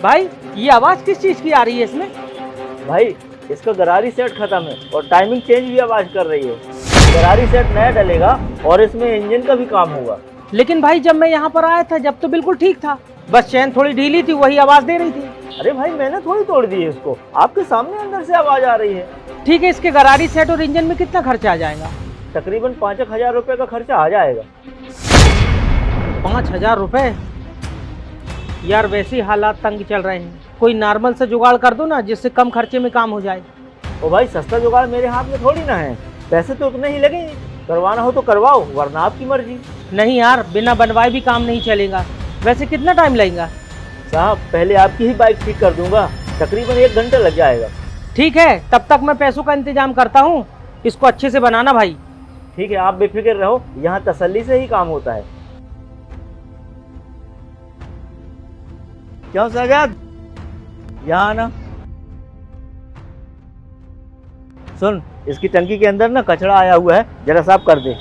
भाई ये आवाज किस चीज की आ रही है इसमें? भाई इसका गरारी सेट खत्म है और टाइमिंग चेंज भी आवाज कर रही है। गरारी सेट नया डलेगा और इसमें इंजन का भी काम होगा। लेकिन भाई जब मैं यहाँ पर आया था जब तो बिल्कुल ठीक था, बस चैन थोड़ी ढीली थी वही आवाज दे रही थी। अरे भाई मैंने थोड़ी तोड़ दी है इसको, आपके सामने अंदर से आवाज आ रही है। ठीक है, इसके गरारी सेट और इंजन में कितना खर्चा आ जाएगा? तकरीबन 5,000 रुपए का खर्चा आ जाएगा। 5,000 रुपए? यार वैसे ही हालात तंग चल रहे हैं, कोई नॉर्मल से जुगाड़ कर दो ना जिससे कम खर्चे में काम हो जाए। ओ भाई सस्ता जुगाड़ मेरे हाथ में थोड़ी ना है, पैसे तो उतने ही लगेंगे। करवाना हो तो करवाओ वरना आपकी मर्जी। नहीं यार, बिना बनवाए भी काम नहीं चलेगा। वैसे कितना टाइम लगेगा? साहब पहले आपकी ही बाइक ठीक कर दूंगा, तकरीबन 1 घंटा लग जाएगा। ठीक है, तब तक मैं पैसों का इंतजाम करता हूँ, इसको अच्छे से बनाना भाई। ठीक है आप बेफिक्र रहो, यहाँ तसल्ली से ही काम होता है। क्यों सजाद, यहाँ आना। सुन, इसकी टंकी के अंदर ना कचरा आया हुआ है, जरा साफ कर दे।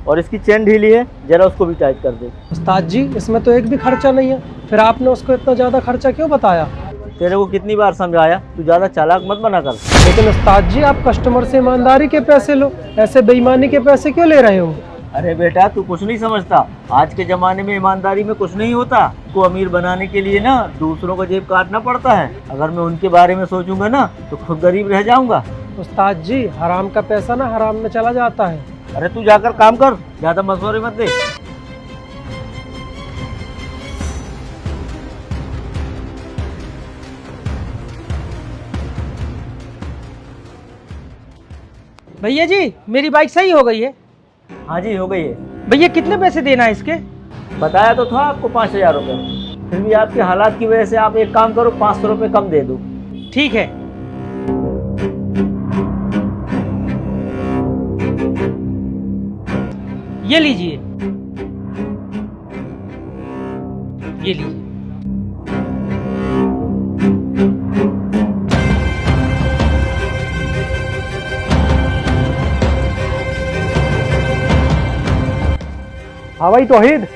और इसकी चेन ढीली है, जरा उसको भी टाइट कर दे। उस्ताद जी इसमें तो एक भी खर्चा नहीं है, फिर आपने उसको इतना ज़्यादा खर्चा क्यों बताया? तेरे को कितनी बार समझाया, तू ज़्यादा चालाक मत बना कर। लेकिन उस्ताद जी आप कस्टमर से ईमानदारी के पैसे लो, ऐसे बेईमानी के पैसे क्यों ले रहे हो? अरे बेटा तू कुछ नहीं समझता, आज के ज़माने में ईमानदारी में कुछ नहीं होता। को अमीर बनाने के लिए ना दूसरों का जेब काटना पड़ता है। अगर मैं उनके बारे में सोचूंगा ना तो खुद गरीब रह जाऊंगा। उस्ताद जी हराम का पैसा ना हराम में चला जाता है। अरे तू जाकर काम कर, ज़्यादा मशवरे मत दे। भैया जी मेरी बाइक सही हो गई है। हाँ जी हो गई है। भैया कितने पैसे देना है इसके? बताया तो था आपको 5,000 रुपये, फिर भी आपके हालात की वजह से आप एक काम करो 500 रुपये कम दे दो। ठीक है। ये लीजिए, ये लीजिए। हाँ भाई तौहीद।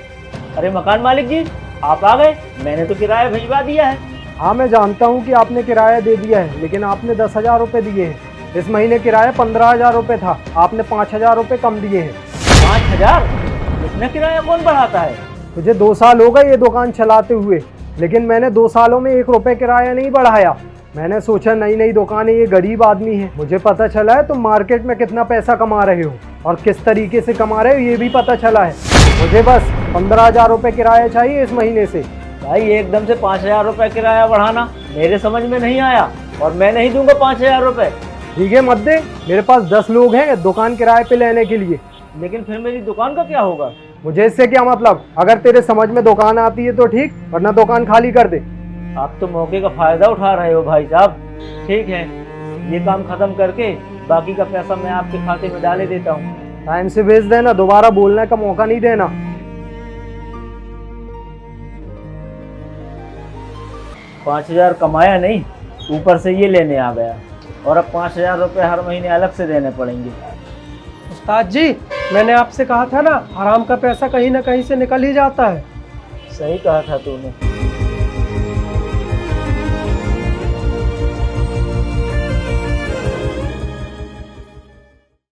अरे मकान मालिक जी आप आ गए, मैंने तो किराया भिजवा दिया है। हाँ मैं जानता हूँ कि आपने किराया दे दिया है, लेकिन आपने 10,000 रुपये दिए हैं। इस महीने किराया 15,000 रुपये था, आपने 5,000 रुपये कम दिए हैं। 5,000? इतना किराया कौन बढ़ाता है? मुझे 2 साल हो गए ये दुकान चलाते हुए, लेकिन मैंने 2 सालों में 1 रुपये किराया नहीं बढ़ाया। मैंने सोचा नई नई दुकान है, ये गरीब आदमी है। मुझे पता चला है तुम मार्केट में कितना पैसा कमा रहे हो और किस तरीके से कमा रहे हो ये भी पता चला है। मुझे बस 15,000 रुपये किराया चाहिए इस महीने से। भाई एकदम से 5,000 रुपये किराया बढ़ाना मेरे समझ में नहीं आया, और मैं नहीं दूंगा 5,000 रुपये। ठीक है मत दे, मेरे पास 10 लोग हैं दुकान किराए पे लेने के लिए। लेकिन फिर मेरी दुकान का क्या होगा? मुझे इससे क्या मतलब, अगर तेरे समझ में दुकान आती है तो ठीक, वरना दुकान खाली कर दे। आप तो मौके का फायदा उठा रहे हो भाई साहब। ठीक है ये काम खत्म करके बाकी का पैसा मैं आपके खाते में डाले देता हूँ। टाइम से भेज देना, दोबारा बोलने का मौका नहीं देना। 5,000 कमाया नहीं, ऊपर से ये लेने आ गया, और अब 5,000 रुपये हर महीने अलग से देने पड़ेंगे। उस्ताद जी मैंने आपसे कहा था ना, हराम का पैसा कहीं ना कहीं से निकल ही जाता है। सही कहा था तूने।